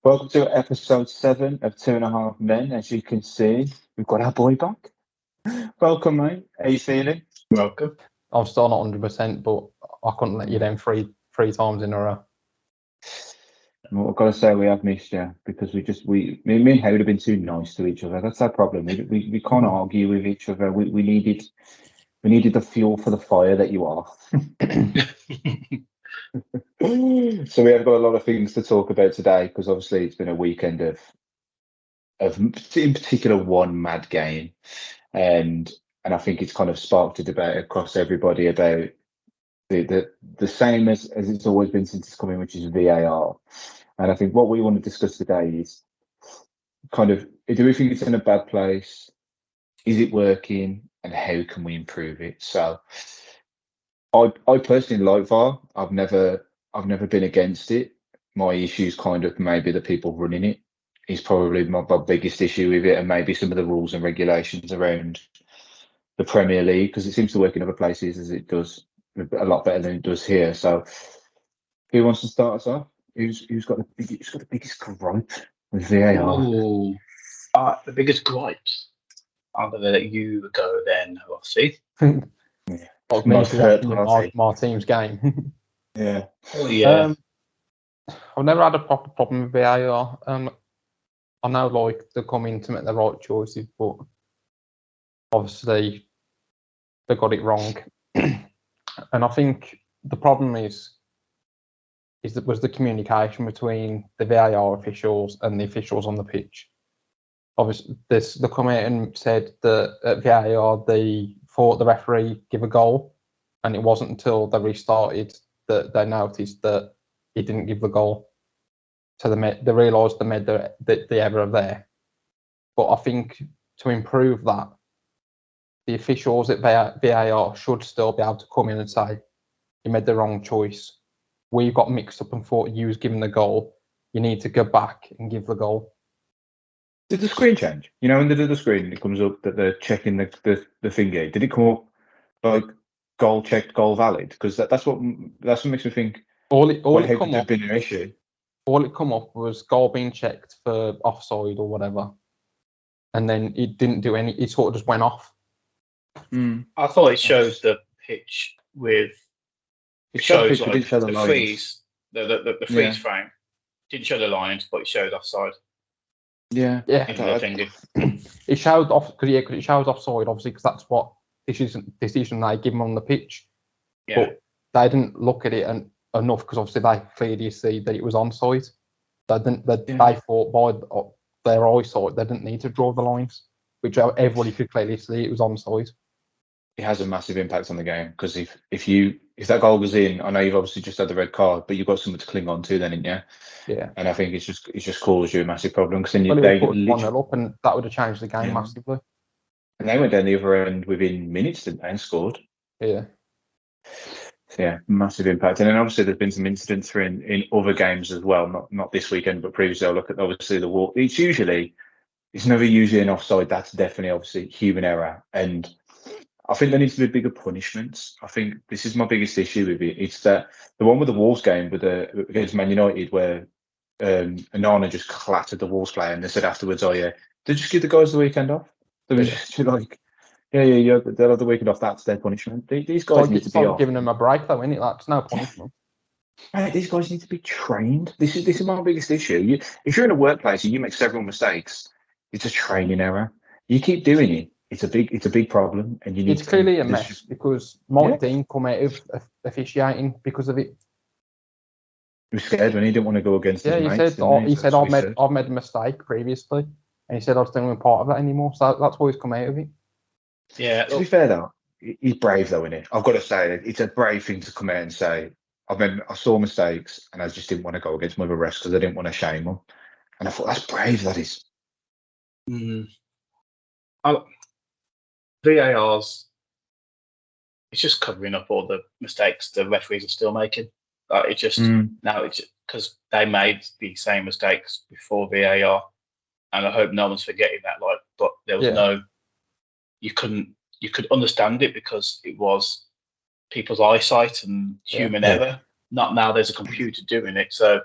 Welcome to episode 7 of 2.5 Men. As you can see, we've got our boy back. Welcome, mate. How you feeling? Welcome. I'm still not 100%, but I couldn't let you down three times in a row. Well, I've got to say we have missed you because me and How would have been too nice to each other. That's our problem. We can't argue with each other. We needed the fuel for the fire that you are. So we have got a lot of things to talk about today because obviously it's been a weekend of in particular one mad game, and I think it's kind of sparked a debate across everybody about the same as it's always been since it's coming, which is VAR. And I think what we want to discuss today is kind of, do we think it's in a bad place? Is it working? And how can we improve it? So I personally like VAR. I've never been against it. My issue is kind of maybe the people running it is probably my biggest issue with it, and maybe some of the rules and regulations around the Premier League, because it seems to work in other places as it does a lot better than it does here. So who wants to start us off? Who's got the biggest gripe with VAR? Ooh, the biggest gripes. I'm going to let you go then, Rossi. Like me watching my team's game. Yeah. Oh, yeah. I've never had a proper problem with VAR. I know like they come in to make the right choices, but obviously they got it wrong. And I think the problem was the communication between the VAR officials and the officials on the pitch. Obviously, they come out and said that at VAR they thought the referee give a goal, and it wasn't until they restarted that they noticed that he didn't give the goal. So they realised they made the error there. But I think to improve that, the officials at VAR should still be able to come in and say, you made the wrong choice. We got mixed up and thought you was giving the goal. You need to go back and give the goal. Did the screen change? You know, when they do the screen and it comes up that they're checking the thingy, did it come up like goal checked, goal valid? Because that's what makes me think. All it come up. Been an issue. All it come up was goal being checked for offside or whatever, and then it didn't do any. It sort of just went off. I thought it shows the pitch with. It shows like the freeze, the freeze frame. Didn't show the lines, but it showed offside. Yeah. It showed off because it shows offside, obviously, because that's what decision they give them on the pitch. Yeah. But they didn't look at it enough because obviously they clearly see that it was onside. They thought by their eyesight they didn't need to draw the lines, which everybody could clearly see it was onside. It has a massive impact on the game because if that goal goes in, I know you've obviously just had the red card, but you've got something to cling on to then, ain't you? Yeah. And I think it's just caused you a massive problem because then they put 1-0 up, and that would have changed the game massively. And they went down the other end within minutes, didn't they, and scored? Yeah. So yeah, massive impact. And then obviously there's been some incidents in other games as well, not this weekend, but previously. I'll look at obviously the wall. It's never usually an offside. That's definitely obviously human error. And I think there needs to be bigger punishments. I think this is my biggest issue with it. It's that the one with the Wolves game against Man United where Anana just clattered the Wolves player and they said afterwards, oh yeah, they just give the guys the weekend off. They were just like, yeah, they'll have the weekend off. That's their punishment. These guys need to be off. Giving them a break though, isn't it? That's no punishment. Right, these guys need to be trained. This is my biggest issue. If you're in a workplace and you make several mistakes, it's a training error. You keep doing it. It's a big problem, and it's clearly a mess because Mike Dean come out of officiating because of it. He was scared when he didn't want to go against his mates. He said I've made a mistake previously, and he said I don't want to be part of that anymore. So that's why he's come out of it. Yeah. To be fair though, he's brave though, isn't it? I've got to say it's a brave thing to come out and say I saw mistakes and I just didn't want to go against my other refs because I didn't want to shame them. And I thought that's brave. That is. VAR's it's just covering up all the mistakes the referees are still making. It just now because they made the same mistakes before VAR, and I hope no one's forgetting that. Like, but there was no, you could understand it because it was people's eyesight and human error. Not now there's a computer doing it. So,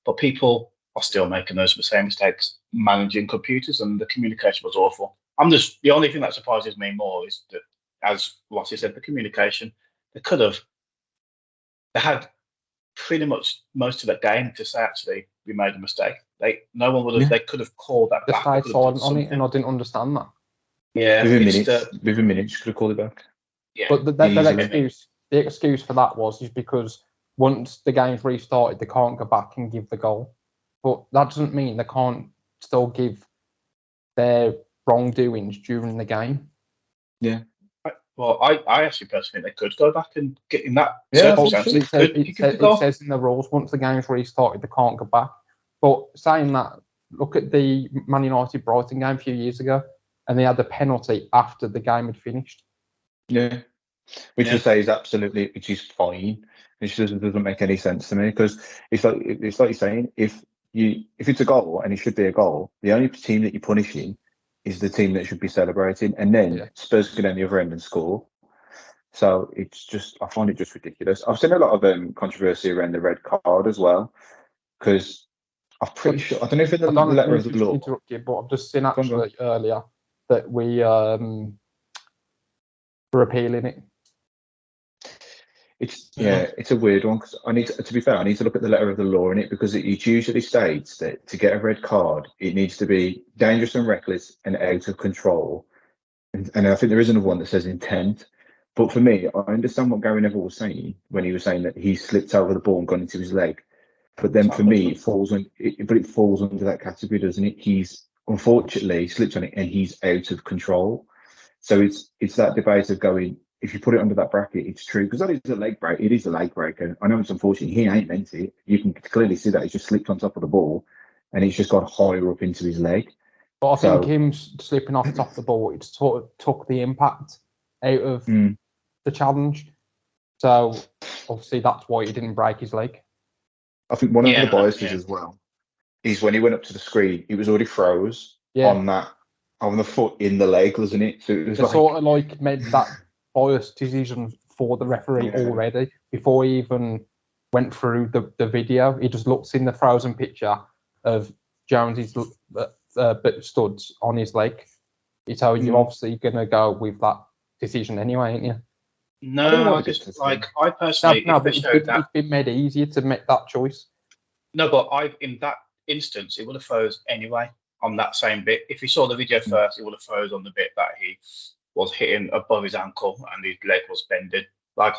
but people are still making those same mistakes managing computers, and the communication was awful. The only thing that surprises me more is that, as Rossi said, the communication. They had pretty much most of that game to say, actually, we made a mistake. No one would have. They could have called that back. They stayed silent on it, and I didn't understand that. Yeah, within minutes, you could have called it back. Yeah, but the excuse for that was because once the game's restarted, they can't go back and give the goal. But that doesn't mean they can't still give their wrongdoings during the game. Yeah. Well, I actually personally think they could go back and get in that circumstance. It says in the rules, once the game's restarted, they can't go back. But saying that, look at the Man United Brighton game a few years ago, and they had the penalty after the game had finished. Yeah. Which I say is absolutely, which is fine. It just doesn't make any sense to me, because it's like you're saying, if it's a goal and it should be a goal, the only team that you're punishing is the team that should be celebrating, and then Spurs get on the other end and score. So it's just, I find it just ridiculous. I've seen a lot of controversy around the red card as well, because I'm pretty sure, I don't know if in the letter of the law. Interrupt you, but I've just seen actually earlier that we were appealing it. It's a weird one, because to be fair, I need to look at the letter of the law in it, because it usually states that to get a red card, it needs to be dangerous and reckless and out of control. And I think there is another one that says intent. But for me, I understand what Gary Neville was saying when he was saying that he slipped over the ball and gone into his leg. But then for me, it falls under that category, doesn't it? He's unfortunately slipped on it and he's out of control. So it's that debate of going, if you put it under that bracket, it's true, because that is a leg break. It is a leg break, and I know it's unfortunate. He ain't meant it. You can clearly see that he's just slipped on top of the ball, and he's just gone higher up into his leg. But I think him slipping off the top of the ball, it sort of took the impact out of the challenge. So obviously that's why he didn't break his leg. I think one of the biases as well is when he went up to the screen, he was already froze on the foot in the leg, wasn't it? So it was sort of like made that biased decision for the referee already before he even went through the video. He just looks in the frozen picture of Jones's studs on his leg. So you're obviously going to go with that decision anyway, ain't you? No, I personally, it's been made easier to make that choice. No, but in that instance, it would have froze anyway on that same bit. If you saw the video first, it would have froze on the bit that he was hitting above his ankle and his leg was bended. Like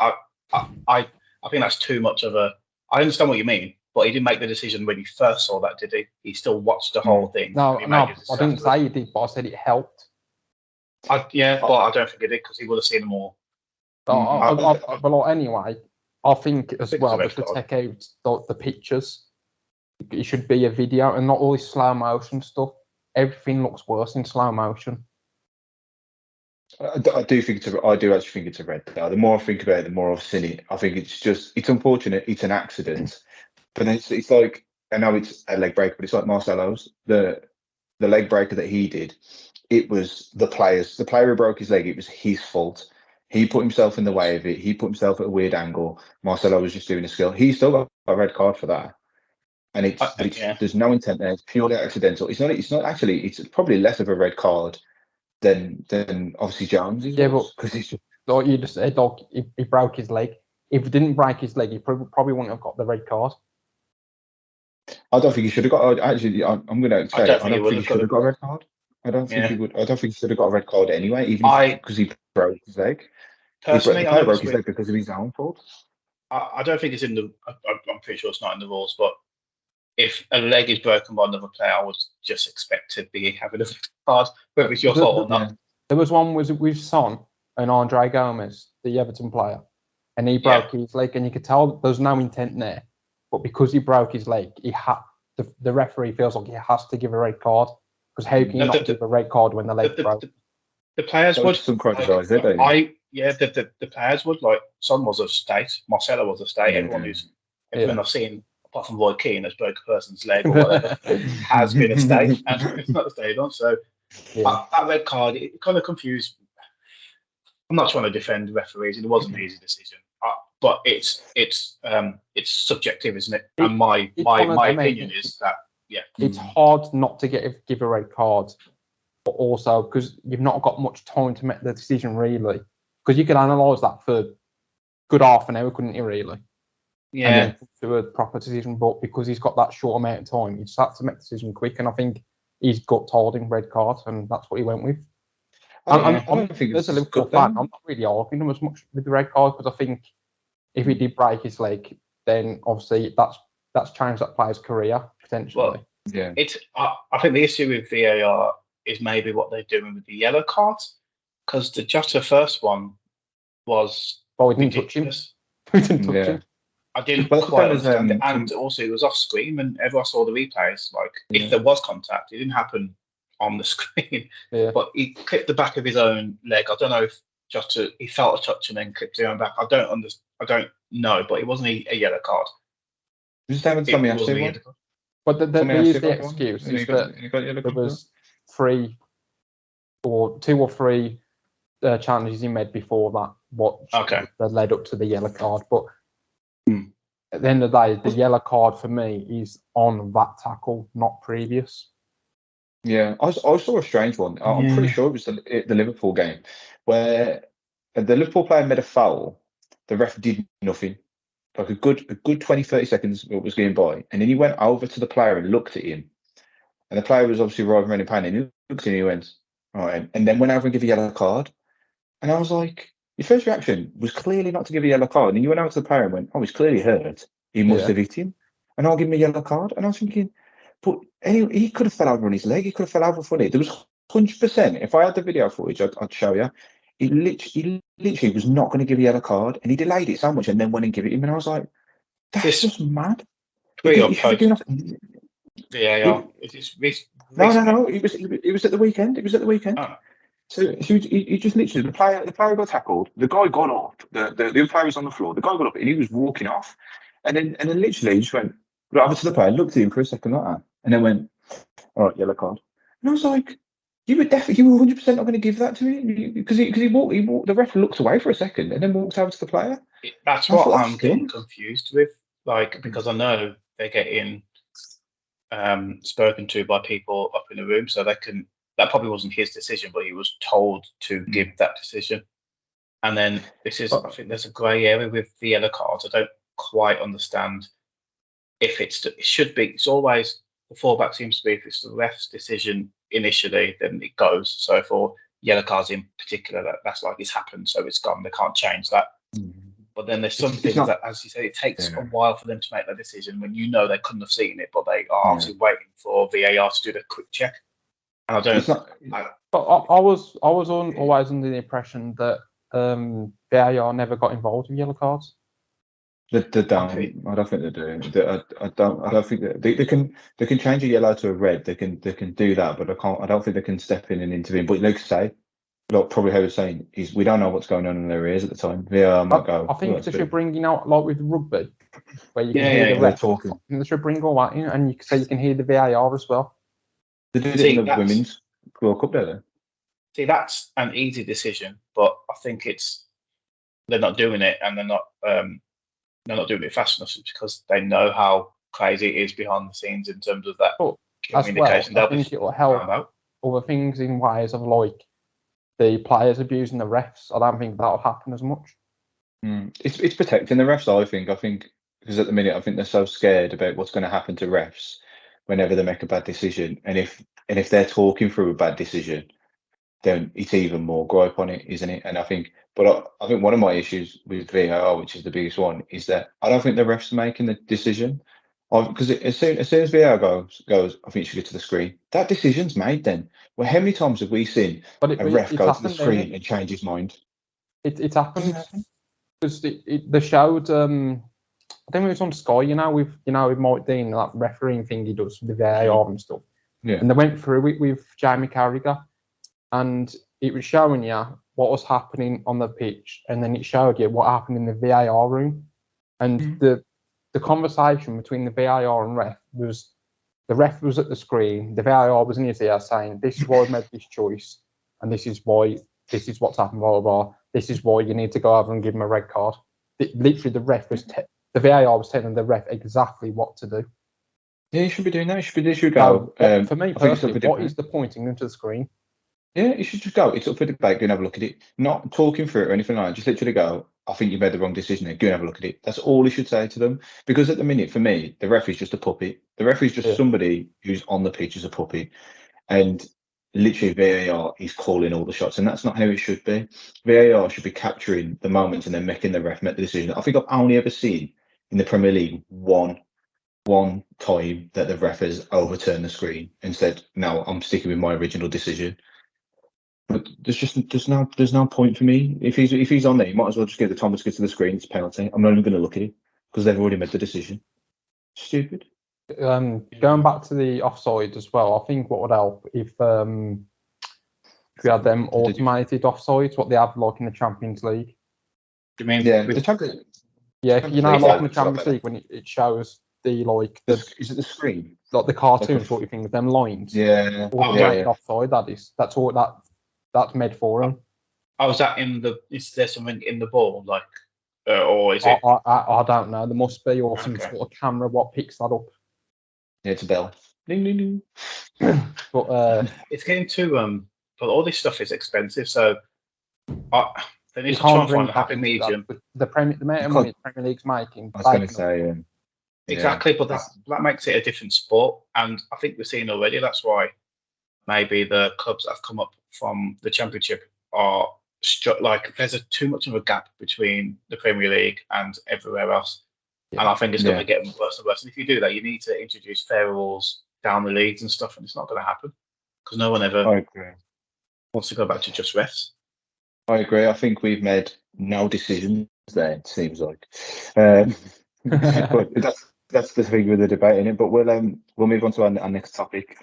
I think that's too much of a. I understand what you mean, but he didn't make the decision when he first saw that, did he? He still watched the whole thing. No, I didn't say he did, but I said it helped. But I don't think it did, because he would have seen them all. But anyway, I think as well that to take out the pictures, it should be a video and not all this slow motion stuff. Everything looks worse in slow motion. I do actually think it's a red card. The more I think about it, the more I've seen it. I think it's unfortunate. It's an accident, but then it's like, I know it's a leg breaker, but it's like Marcelo's the leg breaker that he did. It was the player who broke his leg. It was his fault. He put himself in the way of it. He put himself at a weird angle. Marcelo was just doing a skill. He still got a red card for that. And there's no intent there. It's purely accidental. It's not actually. It's probably less of a red card than obviously Jones. Yeah, but because he's just like you just said, like he broke his leg. If he didn't break his leg, he probably wouldn't have got the red card. I don't think he should have got. Actually, I'm going to say I don't think he should have got a red card. I don't think he would. I don't think he should have got a red card anyway, even because he broke his leg. Personally, he broke his leg because of his own fault. I don't think it's in the. I'm pretty sure it's not in the rules, but if a leg is broken by another player, I would just expect to be having a red card, whether it's your fault or not. There was one with Son and Andre Gomez, the Everton player, and he broke his leg, and you could tell there was no intent there, but because he broke his leg, the referee feels like he has to give a red card, because how can you not give a red card when the leg broke? The players would. Some crocodiles, did they? The players would. Like, Son was a state, Marcelo was a state. Everyone I've seen apart from Roy Keane, that's broke a person's leg or whatever, has been a stay, and it's not stayed on. So that red card, it kind of confused. I'm not trying to defend referees. It wasn't an easy decision, but it's subjective, isn't it? And my opinion is that it's hard not to give a red card, but also because you've not got much time to make the decision really. Because you could analyse that for good half an hour, couldn't you? Really? Yeah. And then do a proper decision, but because he's got that short amount of time, he just had to make the decision quick. And I think he's gut told him red card, and that's what he went with. I don't think as a Liverpool fan, I'm not really arguing him as much with the red card because I think if he did break his leg, then obviously that's changed that player's career potentially. Well, I think the issue with VAR is maybe what they're doing with the yellow cards, because the Jota first one was we didn't touch him. We didn't touch him. I didn't quite understand it, and also it was off screen, and everyone saw the replays. Like if there was contact, it didn't happen on the screen, but he clipped the back of his own leg. I don't know if he felt a touch and then clipped his own back. I don't know, but it wasn't a yellow card. Just haven't told me actually. But the excuse is that there was two or three challenges he made before that. That led up to the yellow card, but. At the end of the day, the yellow card for me is on that tackle, not previous. Yeah, I saw a strange one. I'm pretty sure it was the Liverpool game where the Liverpool player made a foul. The ref did nothing. Like a good 20, 30 seconds it was going by. And then he went over to the player and looked at him. And the player was obviously writhing around in pain. And he looked at him and he went, all right. And then went over and gave a yellow card. And I was like, your first reaction was clearly not to give a yellow card. And you went out to the player and went, oh, he's clearly hurt. He must have hit him. And I'll give him a yellow card. And I was thinking, but he could have fell over on his leg. He could have fell over funny. There was 100%. If I had the video footage, I'd show you. He literally was not going to give a yellow card. And he delayed it so much and then went and gave it him. And I was like, that's just mad. No. It was at the weekend. It was at the weekend. Oh. So he just literally the player got tackled. The guy got up. The other player was on the floor. The guy got up and he was walking off. And then literally he just went over to the player, looked at him for a second like that, and then went, all right, yellow card. And I was like, you were 100% not going to give that to me because he walked. The ref looked away for a second and then walked over to the player. That's what I'm getting confused with, like because I know they're getting spoken to by people up in the room, so they can. That probably wasn't his decision, but he was told to give that decision. And then I think there's a grey area with the yellow cards. I don't quite understand if it should be. It's always the fallback seems to be if it's the ref's decision initially, then it goes. So for yellow cards in particular, that's like it's happened, so it's gone. They can't change that. But then there's some things that, as you say, it takes a while for them to make that decision when you know they couldn't have seen it, but they are obviously waiting for VAR to do the quick check. And I don't. But I was always under the impression that VAR never got involved with yellow cards. They don't. I don't think they do. I don't think they can change a yellow to a red. They can do that, but I don't think they can step in and intervene. But like I say, probably how you're saying is we don't know what's going on in their ears at the time. VAR might go. I think they should bring out like with rugby, where you can hear the ref talking. They should bring all that in, and you can hear the VAR as well. They did it in the Women's World Cup, don't they? See, that's an easy decision, but I think they're not doing it, and they're not doing it fast enough because they know how crazy it is behind the scenes in terms of that communication. I think it will help other things in ways of like the players abusing the refs. I don't think that'll happen as much. It's protecting the refs, I think because at the minute I think they're so scared about what's going to happen to refs whenever they make a bad decision, and if they're talking through a bad decision, then it's even more gripe on it, isn't it? And I think one of my issues with VAR, which is the biggest one, is that I don't think the refs are making the decision. Because as soon as VAR goes, I think you should get to the screen. That decision's made then. Well, how many times have we seen a ref go to the screen and change his mind? It's happened because they showed. I think it was on Sky, with Mike Dean, that refereeing thing he does with the VAR and stuff. Yeah. And they went through it with Jamie Carragher, and it was showing you what was happening on the pitch, and then it showed you what happened in the VAR room. And the the conversation between the VAR and ref was the ref was at the screen, the VAR was in his ear saying, "This is why I made this choice, and this is what's happened, blah, blah, blah. This is why you need to go over and give him a red card." Literally, the VAR was telling the ref exactly what to do. Yeah, you should be doing that. They should go. For me personally, what is the pointing into the screen? Yeah, you should just go. It's up for debate. Go and have a look at it. Not talking through it or anything like that. Just literally go, "I think you made the wrong decision there. Go and have a look at it." That's all he should say to them. Because at the minute, for me, the referee's just a puppet. The referee's just somebody who's on the pitch as a puppet. And literally, VAR is calling all the shots. And that's not how it should be. VAR should be capturing the moments and then making the ref make the decision. I think I've only ever seen in the Premier League one time that the ref has overturned the screen and said, "No, I'm sticking with my original decision." But there's no point for me. If he's on there, you might as well just give the Thomas to the screen. It's a penalty. I'm not even going to look at it because they've already made the decision. Stupid. Going back to the offside as well, I think what would help if we had them automated offsides, what they have like in the Champions League. You mean the Champions? Yeah, you know, like in the Champions League when it shows is it the screen? Like the cartoon sort of thing with them lines. Yeah. Automated offside. That's all that's made for them. Oh, is there something in the ball, like, or is it? I don't know. There must be, or some sort of camera what picks that up. Yeah, it's a bell. Ding ding ding. But it's getting too but all this stuff is expensive, so they need to try and find a happy medium. The amount of money the Premier League's making. I was going to say. Exactly, but that makes it a different sport, and I think we've seen already. That's why maybe the clubs that have come up from the Championship are like there's too much of a gap between the Premier League and everywhere else, and I think it's going to get worse and worse. And if you do that, you need to introduce fairer rules down the leagues and stuff, and it's not going to happen because no one ever wants to go back to just refs. I agree. I think we've made no decisions there. It seems like, but that's the thing with the debate in it. But we'll move on to our next topic,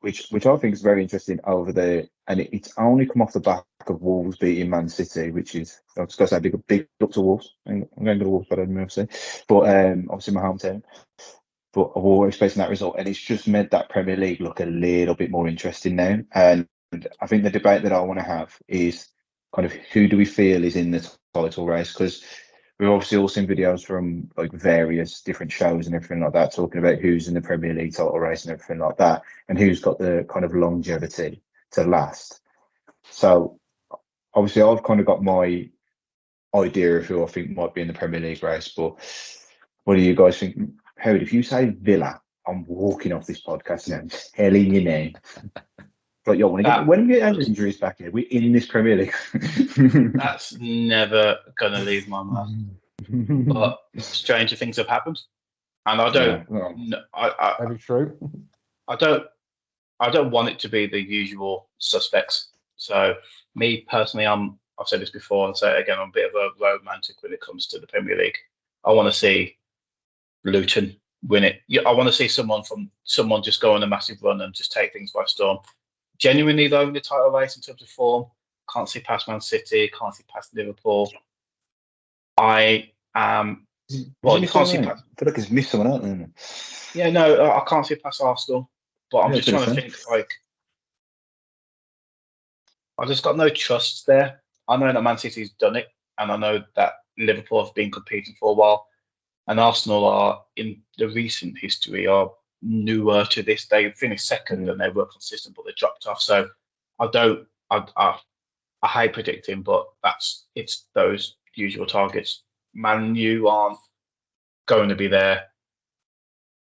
which I think is very interesting over there, and it's only come off the back of Wolves beating Man City, which is I've just got to say big up to Wolves. I'm going to Wolves, but I don't know say, but obviously my hometown. But I've always expecting that result, and it's just made that Premier League look a little bit more interesting now. And I think the debate that I want to have is kind of who do we feel is in the title race, because we've obviously all seen videos from like various different shows and everything like that talking about who's in the Premier League title race and everything like that, and who's got the kind of longevity to last. So obviously I've kind of got my idea of who I think might be in the Premier League race, but what do you guys think? Howard, if you say Villa, I'm walking off this podcast and I'm telling your name. But yo, when we get our injuries back here, we're in this Premier League. That's never gonna leave my mouth. But stranger things have happened, and I don't. Very true. I don't want it to be the usual suspects. So me personally, I've said this before and say it again. I'm a bit of a romantic when it comes to the Premier League. I want to see Luton win it. I want to see someone just go on a massive run and just take things by storm. Genuinely though, in the title race in terms of form, can't see past Man City, can't see past Liverpool. I well, you can't see past. I feel like he's missed someone out there. Yeah, no, I can't see past Arsenal, but I'm just trying to think like I just got no trust there. I know that Man City's done it, and I know that Liverpool have been competing for a while, and Arsenal are in the recent history are newer to this. They finished second and they were consistent, but they dropped off. So I hate predicting, but it's those usual targets. Man U aren't going to be there,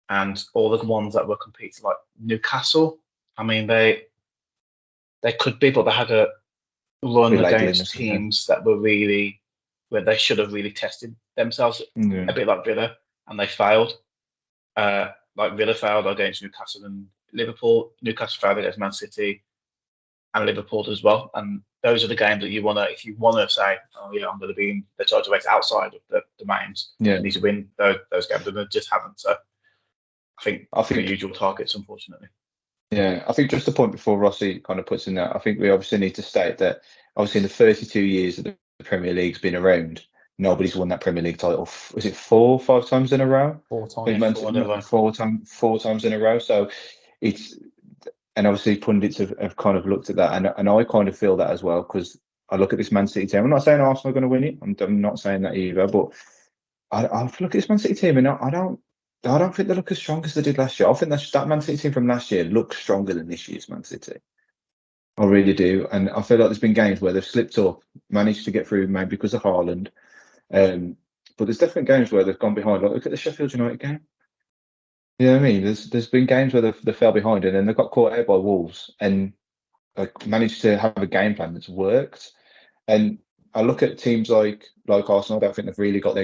and all the ones that were competing, like Newcastle, I mean they could be, but they had a run against teams that were really where they should have really tested themselves a bit like Villa, and they failed. Like Villa failed against Newcastle and Liverpool. Newcastle failed against Man City and Liverpool as well. And those are the games that you want to, if you want to say, oh yeah, I'm going to be in the title race outside of the domains. You need to win those games, and they just haven't. So I think the usual targets, unfortunately. Yeah, I think just the point before Rossi kind of puts in that, I think we obviously need to state that obviously in the 32 years that the Premier League's been around, nobody's won that Premier League title. Was it 4 or 5 times in a row? 4 times. Four times in a row. So it's, and obviously pundits have kind of looked at that, and I kind of feel that as well, because I look at this Man City team. I'm not saying Arsenal are going to win it. I'm not saying that either, but I look at this Man City team, and I don't think they look as strong as they did last year. I think that Man City team from last year looks stronger than this year's Man City. I really do, and I feel like there's been games where they've slipped up, managed to get through, maybe because of Haaland. But there's definitely games where they've gone behind. Like, look at the Sheffield United game. You know what I mean? There's been games where they fell behind and then they got caught out by Wolves and managed to have a game plan that's worked. And I look at teams like Arsenal. I don't think they've really got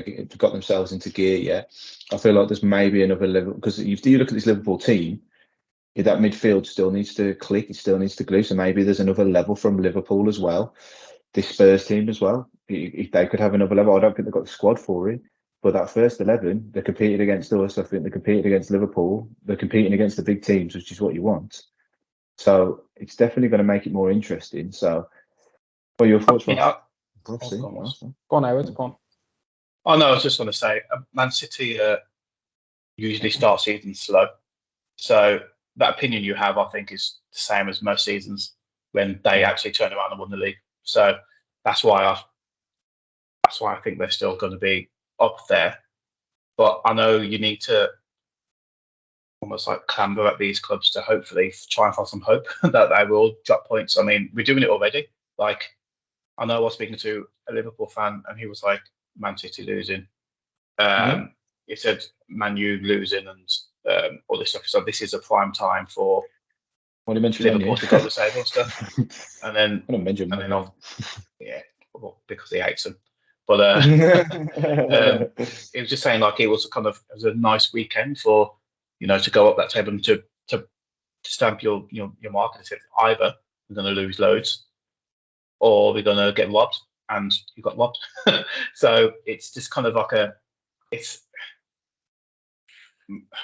themselves into gear yet. I feel like there's maybe another level, because if you look at this Liverpool team, that midfield still needs to click. It still needs to glue. So maybe there's another level from Liverpool as well. This Spurs team as well. If they could have another level, I don't think they've got the squad for it. But that first 11, they competed against us. I think they competed against Liverpool. They're competing against the big teams, which is what you want. So it's definitely going to make it more interesting. So, what are your thoughts? Yeah. Go on, Howard. Go on. Oh no, I was just going to say, Man City usually start seasons slow. So that opinion you have, I think, is the same as most seasons when they actually turn around and won the league. So that's why I think they're still going to be up there. But I know you need to almost like clamber at these clubs to hopefully try and find some hope that they will drop points. I mean, we're doing it already. Like, I know I was speaking to a Liverpool fan and he was like, Man City losing. He said Man U losing and all this stuff. So this is a prime time for Liverpool to go to save and stuff. And then, yeah, well, because he hates them. But he was just saying, like, it was a nice weekend for, to go up that table and to stamp your mark and say, either we're going to lose loads or we're going to get robbed, and you got robbed. So it's just kind of like it's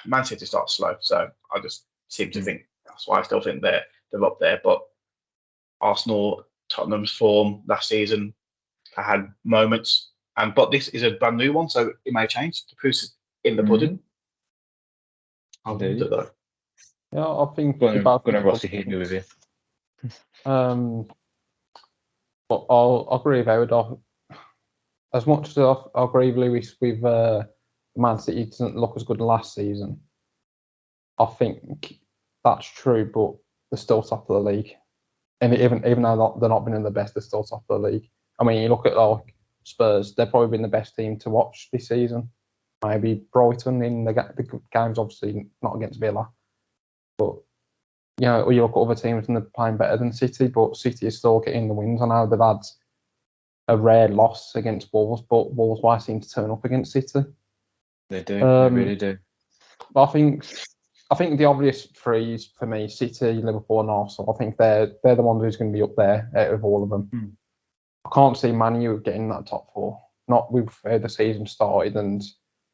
Man City starts slow. So I just seem to think that's why I still think they're up there. But Arsenal, Tottenham's form last season, I had moments, but this is a brand new one, so it may change. The proof's in the pudding. I'll do that. Yeah, I think gonna Rossi hit me with it. But I'll agree with Howard. As much as I agree with Lewis with Man City doesn't look as good last season, I think that's true, but they're still top of the league. And even though they're not been in the best, they're still top of the league. I mean, you look at like Spurs, they've probably been the best team to watch this season. Maybe Brighton in the games, obviously not against Villa. But, you look at other teams and they're playing better than City, but City is still getting the wins. I know they've had a rare loss against Wolves, but Wolves seem to turn up against City. They do, they really do. But I think the obvious three is, for me, City, Liverpool and Arsenal. I think they're the ones who's going to be up there out of all of them. I can't see Man U getting that top four. Not with how the season started. And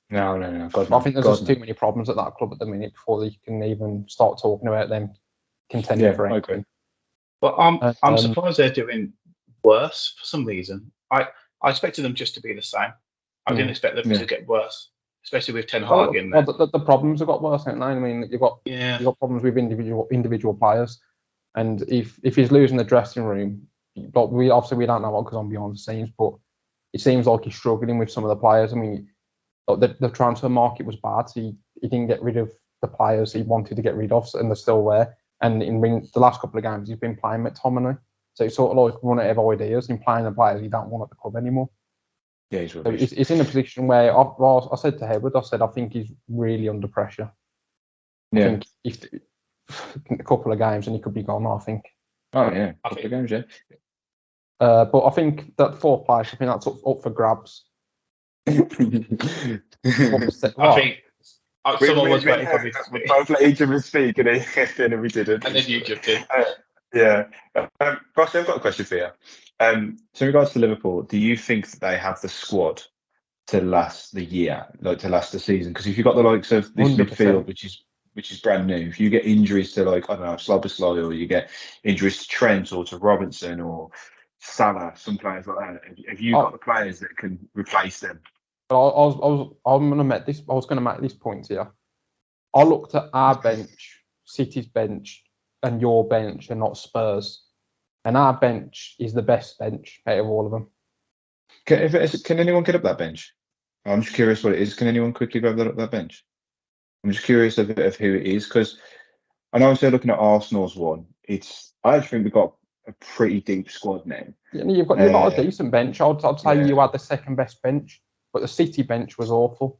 no. I think there's just too many problems at that club at the minute before they can even start talking about them contending for anything. But I'm surprised they're doing worse for some reason. I expected them just to be the same. I didn't expect them to get worse, especially with Ten Hag in there. Well, the problems have got worse, haven't they? I mean, you've got problems with individual players, and if he's losing the dressing room, but we don't know what goes on behind the scenes, but it seems like he's struggling with some of the players. I mean, the transfer market was bad, so he didn't get rid of the players he wanted to get rid of, and they're still there. And in the last couple of games, he's been playing McTominay, so it's sort of like running out of ideas and playing the players he don't want at the club anymore. Yeah, he's in a position where I said to Howard, I think he's really under pressure. I think if a couple of games and he could be gone, I think. Oh yeah, a couple of games, yeah. But I think that fourth place, I think that's up for grabs. I think someone was waiting for me to speak. We both let each of us speak, and then we didn't. And then you jumped in. Ross, I've got a question for you. So in regards to Liverpool, do you think that they have the squad to last the year, like to last the season? Because if you've got the likes of this 100%. Midfield, which is brand new, if you get injuries to, like, I don't know, Szoboszlai, or you get injuries to Trent or to Robinson or Salah, some players like that. Have you got the players that can replace them? But I'm gonna make this. I was gonna make this point here. I looked at our bench, City's bench, and your bench, and not Spurs. And our bench is the best bench out of all of them. Can anyone get up that bench? I'm just curious what it is. Can anyone quickly grab that bench? I'm just curious of who it is, because I know instead of looking at Arsenal's one, I actually think we've got a pretty deep squad now. Yeah, you've got a decent bench. I'd say you had the second best bench, but the City bench was awful,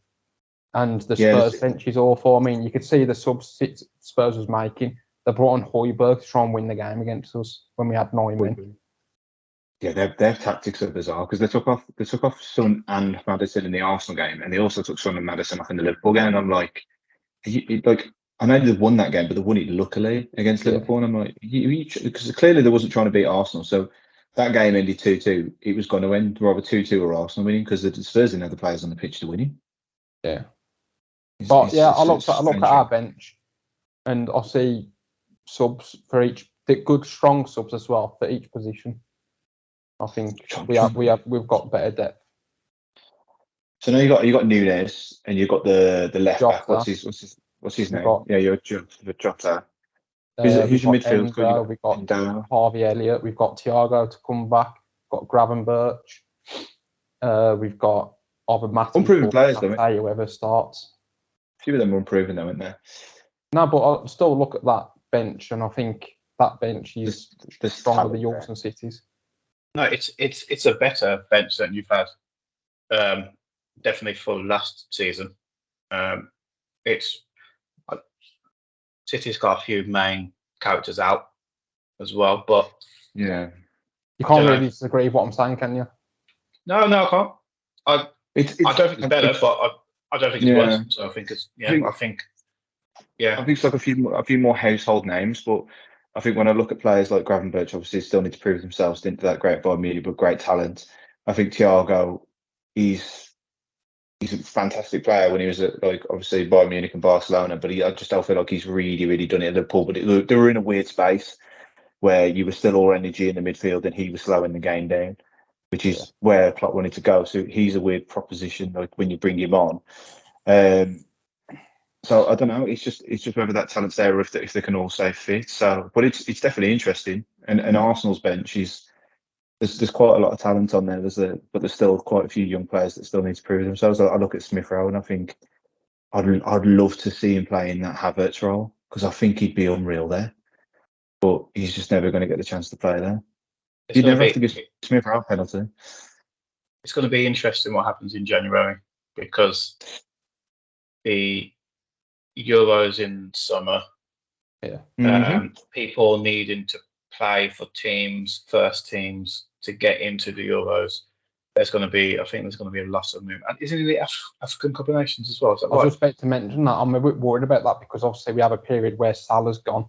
and the Spurs bench is awful. I mean, you could see the subs Spurs was making. They brought on Højbjerg to try and win the game against us when we had 9 men. Yeah, their tactics are bizarre, because they took off Son and Maddison in the Arsenal game, and they also took Son and Maddison off in the Liverpool game. And I'm like, I know they won that game, but they won it luckily against Liverpool. And I'm like, because clearly they wasn't trying to beat Arsenal. So that game ended 2-2. It was going to end rather 2-2 or Arsenal winning, because the Spurs didn't have the players on the pitch to win it. Yeah. I look at our bench, and I see subs for each, good strong subs as well for each position. I think we've got better depth. So now you got Nunes, and you've got the left back. What's his name? You're Jota. Who's your midfield? We've got Harvey Elliott. We've got Thiago to come back. We've got Gravenberch. We've got either Matt. Unproven players, though. Whoever starts. A few of them are unproven, though, aren't they? No, but I still look at that bench, and I think that bench is stronger than the Yorks and Cities. No, it's a better bench than you've had. Definitely for last season. City's got a few main characters out as well, but yeah, you can't really disagree with what I'm saying, can you? No, I can't. I don't think it's better, but I don't think it's worse. So I think it's I think it's like a few more household names, but I think when I look at players like Gravenberch, obviously still need to prove themselves into that great Bayern Munich, but great talent. I think Thiago, he's a fantastic player when he was at, obviously Bayern Munich and Barcelona, but I just don't feel like he's really, really done it at Liverpool. But they were in a weird space where you were still all energy in the midfield and he was slowing the game down, which is where Klopp wanted to go. So he's a weird proposition, like when you bring him on. So I don't know. It's just whether that talent's there or if they can all stay fit. So, but it's definitely interesting. And Arsenal's bench there's quite a lot of talent on there. But there's still quite a few young players that still need to prove themselves. I look at Smith Rowe and I think I'd love to see him play in that Havertz role, because I think he'd be unreal there. But he's just never going to get the chance to play there. You'd never have to give Smith Rowe a penalty. It's going to be interesting what happens in January, because the Euros in summer. Yeah. People needing to play for first teams to get into the Euros. I think there's going to be a lot of movement. And isn't it the African Cup of Nations as well? I was just about to mention that. I'm a bit worried about that, because obviously we have a period where Salah's gone.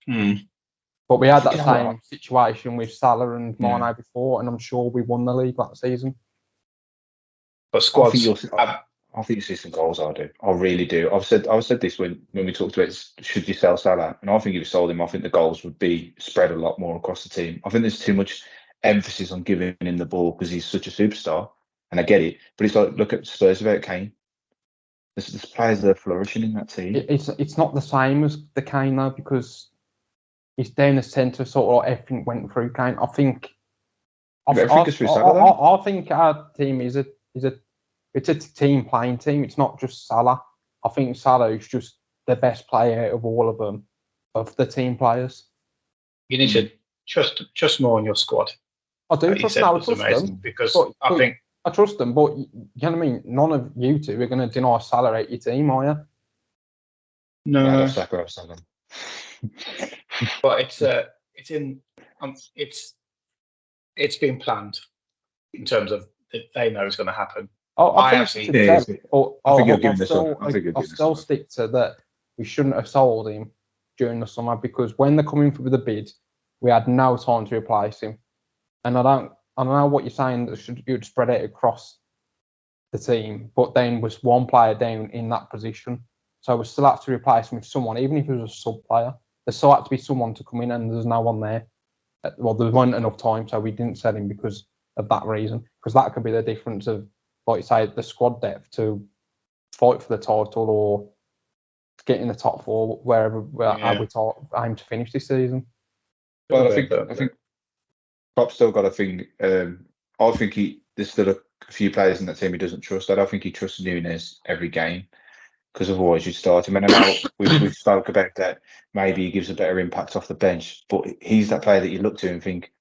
But we had that same situation with Salah and Mane before, and I'm sure we won the league that season. But squads. I think you see some goals. I do. I really do. I've said this when we talked about should you sell Salah, and I think if you sold him, I think the goals would be spread a lot more across the team. I think there's too much emphasis on giving him the ball because he's such a superstar, and I get it. But it's like, look at Spurs without Kane. There's players that are flourishing in that team. It's not the same as the Kane though, because he's down the centre, sort of like everything went through Kane. I think our team is a team playing team. It's not just Salah. I think Salah is just the best player out of all of them, of the team players. You need to trust more on your squad. I do trust them, because I trust them, but you know what I mean. None of you two are going to deny Salah out your team, are you? No, Salah. But it's been planned in terms of they know it's going to happen. I still stick to that. We shouldn't have sold him during the summer, because when they're coming for the bid, we had no time to replace him. And I don't know what you're saying that you'd spread it across the team, but then was one player down in that position, so we still have to replace him with someone, even if it was a sub player. There still had to be someone to come in, and there's no one there. Well, there wasn't enough time, so we didn't sell him because of that reason. Because that could be the difference of, like you say, the squad depth to fight for the title or get in the top four wherever we aim to finish this season. Well, I think Klopp's still got a thing. I think there's still a few players in that team he doesn't trust. I don't think he trusts Nunes every game, because otherwise you'd start him. And I know we've spoke about that. Maybe he gives a better impact off the bench, but he's that player that you look to and think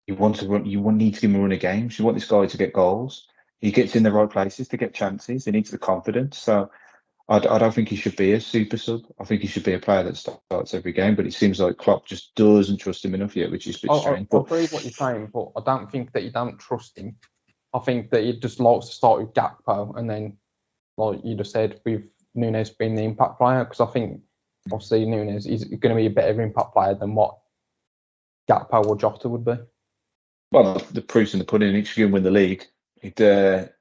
you want to run. You need to give him a run of games. You want this guy to get goals. He gets in the right places to get chances. He needs the confidence. So I don't think he should be a super sub. I think he should be a player that starts every game. But it seems like Klopp just doesn't trust him enough yet, which is a bit strange. I agree with what you're saying, but I don't think that you don't trust him. I think that he just likes to start with Gakpo, and then, like you just said, with Nunes being the impact player, because I think obviously Nunes is going to be a better impact player than what Gakpo or Jota would be. Well, the proof's in the pudding. If you can win the league, it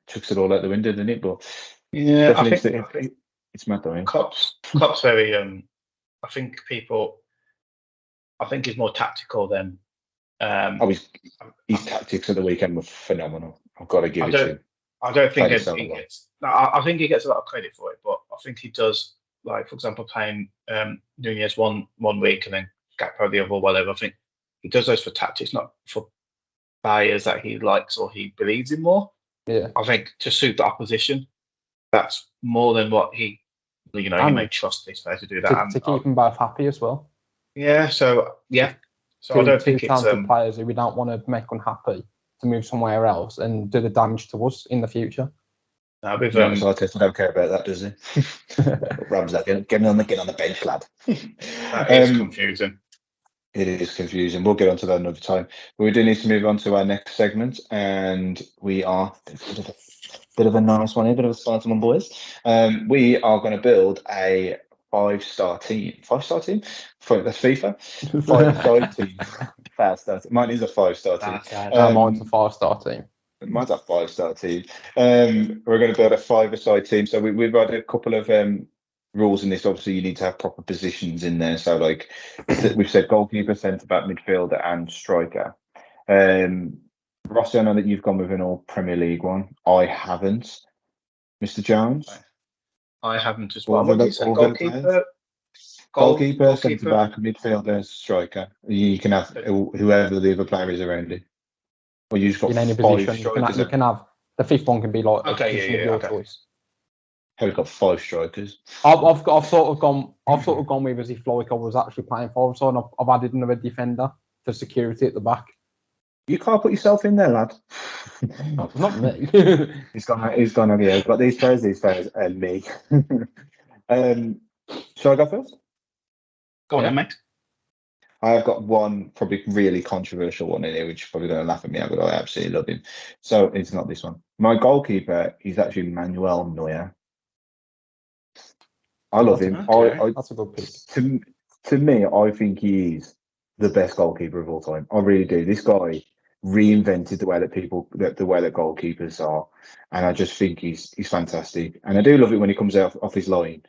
chucks it all out the window, doesn't it? But yeah, I think it's mad though. Klopp's very. I think he's more tactical than. His tactics at the weekend were phenomenal. I've got to give it to him. I don't think he gets. I think he gets a lot of credit for it, but I think he does. Like, for example, playing Nunes one week and then Gakpo the other, or whatever. I think he does those for tactics, not for players that he likes or he believes in more. Yeah, I think to suit the opposition, that's more than what he may trust these players to do that to keep them both happy as well. Yeah. So I don't think it's players who we don't want to make unhappy to move somewhere else and do the damage to us in the future. No, with Arteta don't care about that, does he? Ram's like, get on the bench, lad. That is confusing. It is confusing. We'll get onto that another time. But we do need to move on to our next segment, and we are bit of a nice one here, bit of a exciting one, boys. We are going to build a 5-star team. 5-star team? That's FIFA. 5-star team. 5-star team. Mine is a 5-star team. Mine's a 5-star team. Mine's a 5-star team. We're going to build a 5-a-side team. So we've got a couple of rules in this. Obviously, you need to have proper positions in there. So, like we've said, goalkeeper, centre back, midfielder, and striker. Rossi, I know that you've gone with an all Premier League one. I haven't. Mr. Jones? I haven't as well. What did you say? Goalkeeper, centre back, midfielder, striker. You can have whoever the other player is around it. Or you just got in any position. You can have the fifth one can be like your choice. How we've got 5 strikers. I've sort of gone with as if like I was actually playing 5-side, and I've added another defender for security at the back. You can't put yourself in there, lad. Not me. He's gone. Yeah, I've got these players, and me. Shall I go first? Go on, mate. I've got one probably really controversial one in here, which you're probably going to laugh at me, but I absolutely love him. So it's not this one. My goalkeeper is actually Manuel Neuer. I love him. Okay. That's a good pick. To me, I think he is the best goalkeeper of all time. I really do. This guy reinvented the way that goalkeepers are, and I just think he's fantastic. And I do love it when he comes out off his line,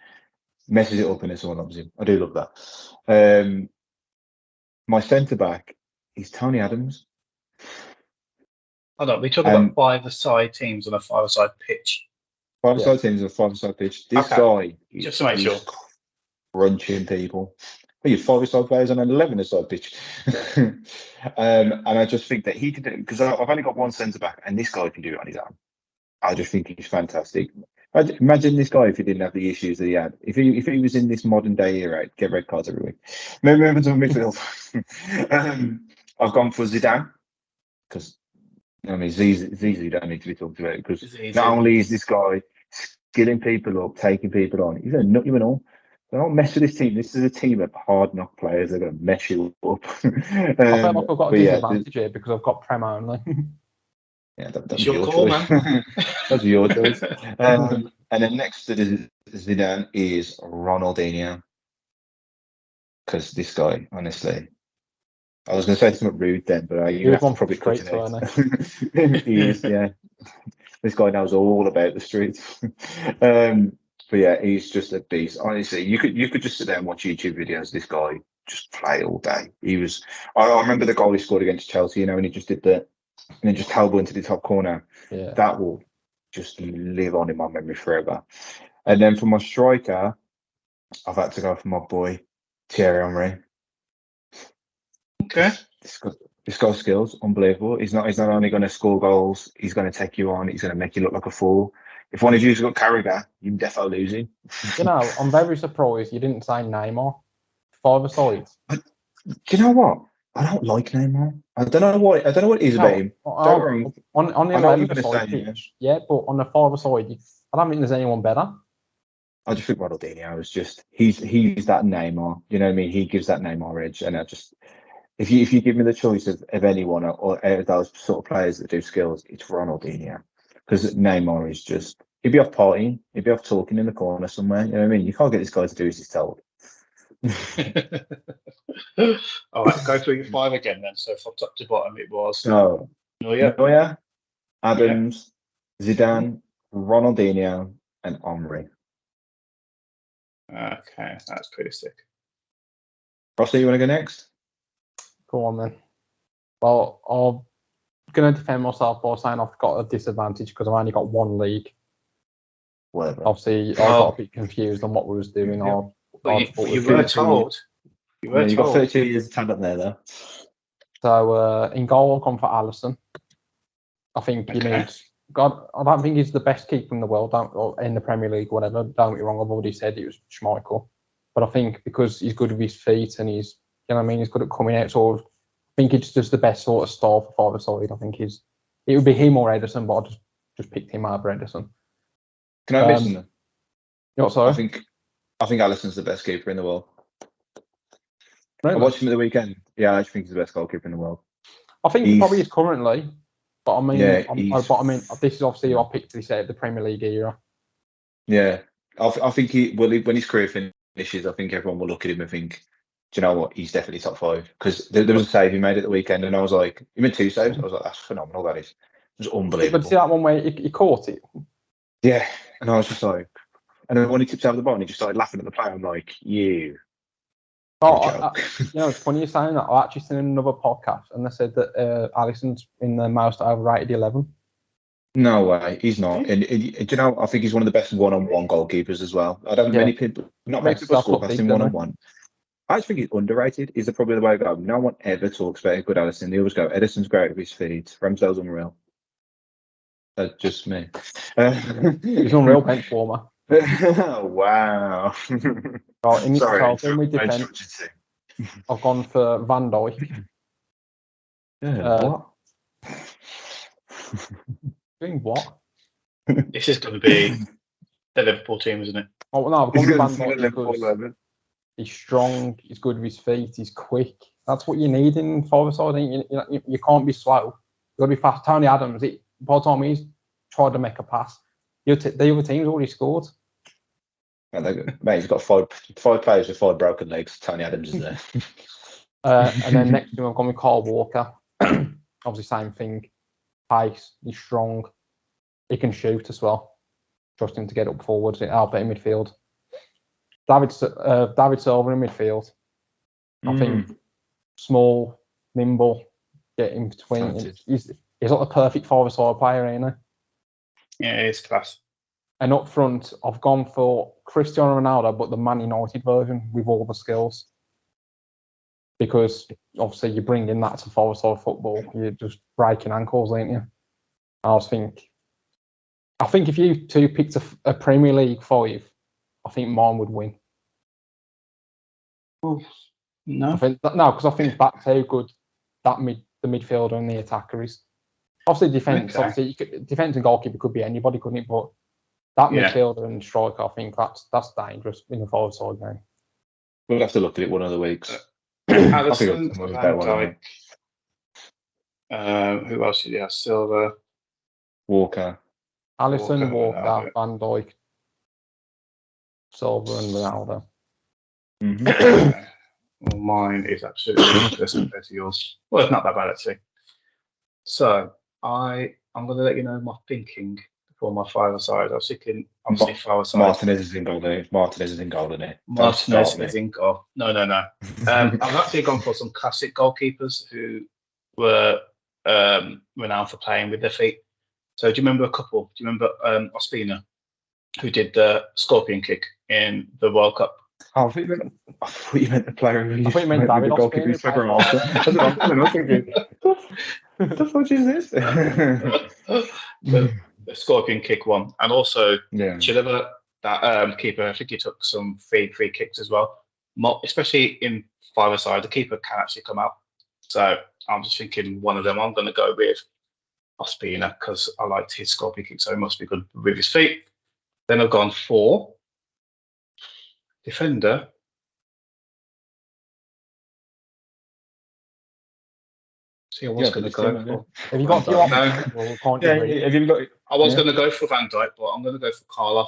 messes it up, and someone loves him. I do love that. My centre back is Tony Adams. Hold on, we talk about 5-a-side teams on a 5-a-side pitch. 5-a-side teams on a 5-a-side pitch. This guy just to make sure, crunching people. You 5-a-side players on an 11-a-side pitch. And I just think that he could do it, because I've only got one centre back, and this guy can do it on his own. I just think he's fantastic. Imagine this guy if he didn't have the issues that he had. If he was in this modern day era, he'd get red cards every week. Moving to midfield. I've gone for Zidane, because Zizou don't need to be talked about, because not only is this guy skilling people up, taking people on, he's going to nut you and all. So don't mess with this team. This is a team of hard knock players. They're going to mess you up. I feel like I've got a disadvantage here because I've got Prem only. Yeah, that's your call, man. That's your choice. And then next to Zidane is Ronaldinho. Because this guy, honestly, I was going to say something rude then, but you have to probably cut it out. He is, yeah. This guy knows all about the streets. But yeah, he's just a beast. Honestly, you could just sit there and watch YouTube videos. This guy just play all day. He was. I remember the goal he scored against Chelsea. You know, and he just did that, and then just held into the top corner. Yeah. That will just live on in my memory forever. And then for my striker, I've had to go for my boy Thierry Henry. Okay. This guy's skills, unbelievable. He's not only going to score goals, he's going to take you on. He's going to make you look like a fool. If one of you's got Carragher, you're definitely losing. You know, I'm very surprised you didn't say Neymar. 5-a-side. Do you know what? I don't like Neymar. I don't know what it is about him. On the I know what you're 11-a-side gonna say, pitch, yeah, but on the 5-a-side, I don't think there's anyone better. I just think Ronaldinho is just he's that Neymar. You know what I mean? He gives that Neymar edge, and I just if you give me the choice of anyone or those sort of players that do skills, it's Ronaldinho, because Neymar is just he'd be off partying, he'd be off talking in the corner somewhere. You know what I mean? You can't get this guy to do as he's told. All right, go through your 5 again then. So from top to bottom, it was Neuer, Adams, Zidane, Ronaldinho, and Henry. Okay, that's pretty sick. Rossi, you want to go next? Go on then. Well, I'm going to defend myself by saying I've got a disadvantage because I've only got one league. Whatever. Obviously, I got a bit confused on what we was doing. Yeah. You were told. You got 32 years of talent there, though. So in goal, I've gone for Alisson. I think you need. God, I don't think he's the best keeper in the world, or in the Premier League, whatever. Don't get me wrong. I've already said it was Schmeichel, but I think because he's good with his feet and he's, you know what I mean, he's good at coming out. Sort of, I think it's just the best sort of style for 5-a-side. I think it would be him or Ederson, but I just picked him over Ederson. Can I listen? You know what, sorry? I think Alisson's the best keeper in the world. Really? I watched him at the weekend. Yeah, I think he's the best goalkeeper in the world. I think he probably is currently, but I mean, this is obviously who I picked this out of the Premier League era. Yeah, I think when his career finishes, I think everyone will look at him and think, do you know what? He's definitely top 5, because there was a save he made at the weekend, and I was like, he made 2 saves. I was like, that's phenomenal. That is, it was unbelievable. But see that one where he caught it? Yeah, and I was just like, and then when he tipped over the ball, he just started laughing at the player. I'm like, you. It's funny you're saying that. I actually seen another podcast, and they said that Alisson's in the most overrated 11. No way, he's not. And you know, I think he's one of the best one-on-one goalkeepers as well. I don't many people score past him one-on-one. I just think he's underrated. Is probably the way to go. No one ever talks about a good Alisson. They always go, Edison's great with his feet. Ramsdale's unreal. That's just me. He's an unreal bench warmer. Wow. Right, Sorry, with defense, I've gone for Van Dijk. Yeah, what? Doing what? This is going to be the Liverpool team, isn't it? Oh no, I've gone for Van Dijk because he's strong, he's good with his feet, he's quick. That's what you need in 5-a-side. You can't be slow. You've got to be fast. Tony Adams, by the time he's tried to make a pass, the other team's already scored. Mate, he's got five players with 5 broken legs. Tony Adams is there. And then next to him, I've gone with Kyle Walker. Obviously, same thing. Pace, he's strong. He can shoot as well. Trust him to get up forward. Albert in midfield. David Silva in midfield. I think small, nimble, get in between. He's like the perfect 5-a-side player, ain't he? Yeah, he's class. And up front, I've gone for Cristiano Ronaldo, but the Man United version with all the skills. Because obviously you bring in that to 5-a-side football, you're just breaking ankles, ain't you? I think if you two picked a Premier League 5, I think mine would win. Oh, no. Because I think that's how good the midfielder and the attacker is. Obviously, defence. Okay. Obviously, defence and goalkeeper could be anybody, couldn't it? But that midfielder and striker, I think that's dangerous in the 5-a-side game. We'll have to look at it one of the weeks. Alisson, Van Dijk. Who else did you have? Silva, Walker. Alisson, Walker, Van Dijk, Silva, and Ronaldo. Mm-hmm. Well, mine is absolutely ridiculous compared to yours. Well, it's not that bad actually. So I'm going to let you know my thinking before my 5-a-side. I was thinking obviously far side. Martinez is in goal, isn't it? Martinez is in goal, isn't it? Martinez is in goal. No. I've actually gone for some classic goalkeepers who were renowned for playing with their feet. So do you remember a couple? Do you remember Ospina, who did the scorpion kick in the World Cup? I thought you meant the player who I thought you meant David the goalkeeper who's Ospina. after. That's what I'm doing. I was thinking, what the fuck is this? the scorpion kick one, and also Yeah. Chileva, that keeper. I think he took some free kicks as well. Especially in five-a-side, the keeper can actually come out. So I'm just thinking one of them. I'm going to go with Ospina because I liked his scorpion kick, so he must be good with his feet. Then I've gone for defender. See, I was going to go for. Have you got a few options? Have you got? I was going to go for Van Dijk, but I'm going to go for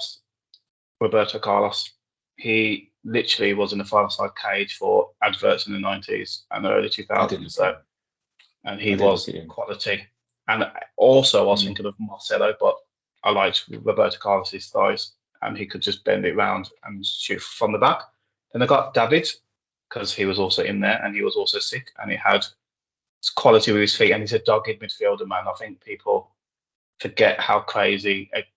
Roberto Carlos. He literally was in the five-side cage for adverts in the 90s and the early 2000s. And he was quality. And also, I was thinking of Marcelo, but I liked Roberto Carlos's thighs, and he could just bend it round and shoot from the back. Then I got David because he was also in there, and he was also sick, and he had quality with his feet, and he's a dogged midfielder, man. I think people forget how crazy Edgar.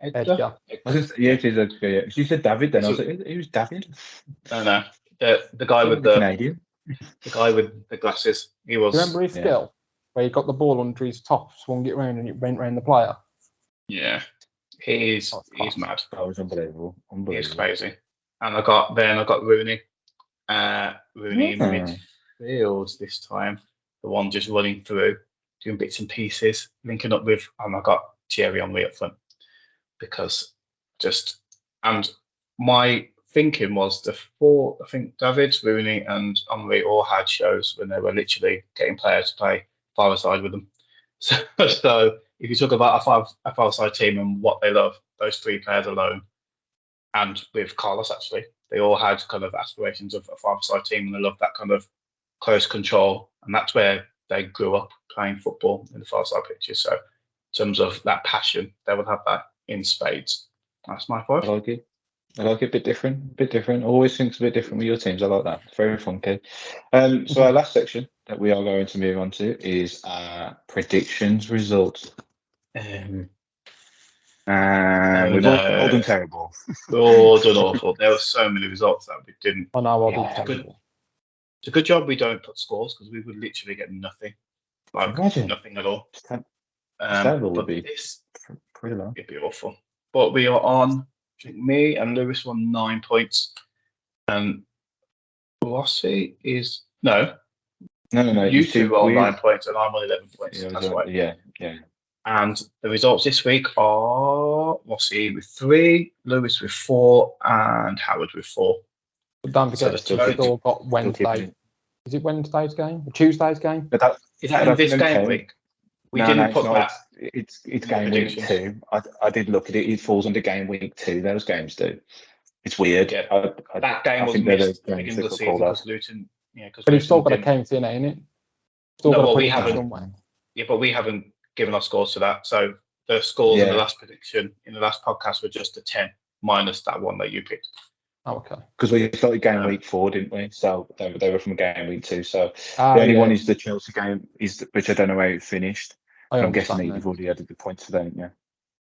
Yeah, it is Edgar. Yeah. You said David, then I was like, who's David? No, the guy with the Canadian, the guy with the glasses. He was. Remember his skill where he got the ball under his top, swung it round, and it went round the player. Yeah, he's mad. That was unbelievable. He's crazy. And I got Rooney. Rooney in midfield this time. The one just running through, doing bits and pieces, linking up with, and I got Thierry Henry up front because and my thinking was the four, I think David, Rooney and Henry all had shows when they were literally getting players to play five-a-side with them. So if you talk about a five-a-side team and what they love, those three players alone, and with Carlos actually, they all had kind of aspirations of a five-a-side team, and they love that kind of close control, and that's where they grew up playing football in the five-a-side pitches. So in terms of that passion, they would have that in spades. That's my point. I like it. A bit different. Always think it's a bit different with your teams. I like that. It's very funky. So our last section that we are going to move on to is predictions results. We've all done terrible. We've all done awful. There were so many results that we didn't. Oh no, terrible. It's a good job we don't put scores because we would literally get nothing. Nothing at all. But this pretty low. It'd be awful. But we are on. I think me and Lewis won 9 points, and Rossi is no. You two are on 9 points, and I'm on 11 points. That's right. Yeah. And the results this week are Rossi with 3, Lewis with 4, and Howard with 4. But don't forget, they've all got Wednesday. Is it Wednesday's game? Or Tuesday's game? Is that in this game week? We didn't put that. It's game week 2. I did look at it. It falls under game week 2. Those games do. It's weird. Yeah, that game was missed at the beginning of the season because Luton. Yeah, but it's still got to count in, ain't it? We haven't. Yeah, but we haven't given our scores to that. So the scores in the last prediction in the last podcast were just a 10 minus that one that you picked. Oh, okay. Because we started game week 4, didn't we? So they were from game week 2. So the only one is the Chelsea game, which I don't know where it finished. I'm guessing that you've already added the points to that, haven't you?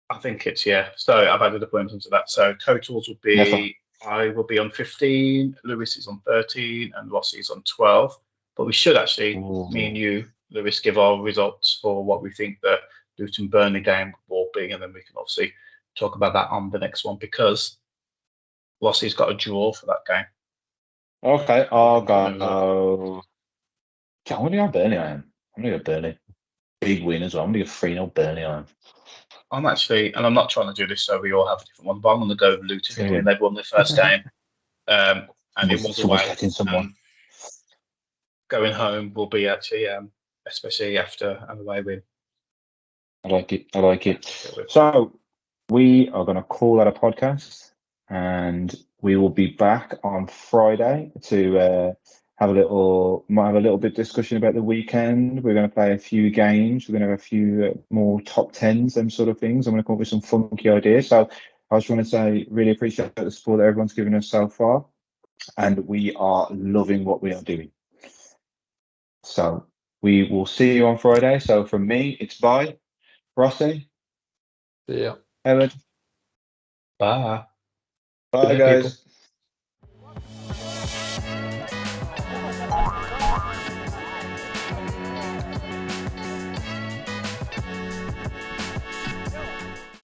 I think it's So I've added the points into that. So totals would be I will be on 15, Lewis is on 13, and Rossi is on 12. But we should actually, me and you, Lewis, give our results for what we think the Luton Burnley game will be, and then we can obviously talk about that on the next one because Rossi's got a draw for that game. Okay, I'll go. I'm going to go Burnley. I'm going to go Burnley. Big win as well. I'm going to go 3-0 Burnley. I'm actually, and I'm not trying to do this so we all have a different one, but I'm going to go with Luton. I mean, they've won their first game, and it was away. Going home will be actually, especially after an away win. I like it. So we are going to call that a podcast, and we will be back on Friday to might have a little bit of discussion about the weekend. We're going to play a few games. We're going to have a few more top tens, them sort of things. I'm going to come up with some funky ideas. So I just want to say, really appreciate the support that everyone's given us so far, and we are loving what we are doing. So we will see you on Friday. So from me, it's bye. Rossi. Yeah. Howard. Bye. Bye, guys.